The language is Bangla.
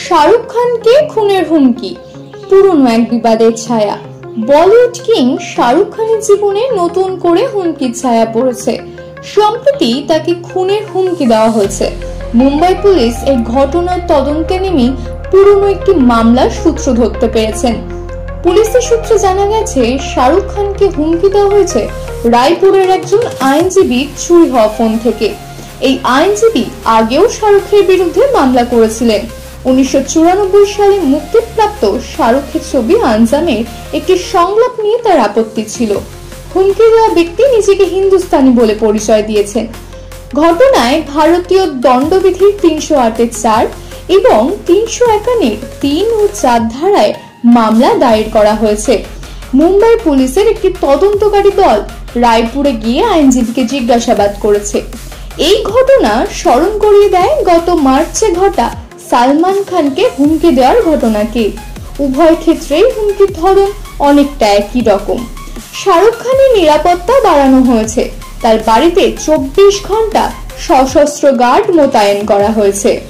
শাহরুখ খানকে খুনের হুমকি, পুরনো এক বিবাদের ছায়া। বলিউড কিং শাহরুখ খানের জীবনে নতুন করে হুমকির ছায়া পড়েছে। সম্প্রতি তাকে খুনের হুমকি দেওয়া হয়েছে। মুম্বাই পুলিশ এই ঘটনার তদন্তে নেমে পুরনো একটি মামলার সূত্র ধরতে পেরেছেন। পুলিশের সূত্রে জানা গেছে, শাহরুখ খানকে হুমকি দেওয়া হয়েছে রায়পুরের একজন আইনজীবীর চুরি হওয়া ফোন থেকে। এই আইনজীবী আগেও শাহরুখের বিরুদ্ধে মামলা করেছিলেন। 1994 সালে মুক্তিপ্রাপ্ত শাহরুখের ছবি আনজামের একটি সংলাপ নিয়ে তার আপত্তি ছিল। হুমকি দেওয়া ব্যক্তি নিজেকে হিন্দুস্তানি বলে পরিচয় দিয়েছেন। ঘটনায় ভারতীয় দণ্ডবিধির 308-4 এবং 351-3 ও 4 ধারায় মামলা দায়ের করা হয়েছে। মুম্বাই পুলিশের একটি তদন্তকারী দল রায়পুরে গিয়ে আইনজীবীকে জিজ্ঞাসাবাদ করেছে। এই ঘটনা স্মরণ করিয়ে দেয় গত মার্চে ঘটা সালমান খানকে হুমকি দেওয়ার ঘটনাকে। উভয় ক্ষেত্রেই হুমকির ধরন অনেকটা একই রকম। শাহরুখ খানের নিরাপত্তা বাড়ানো হয়েছে। তার বাড়িতে 24 ঘন্টা সশস্ত্র গার্ড মোতায়েন করা হয়েছে।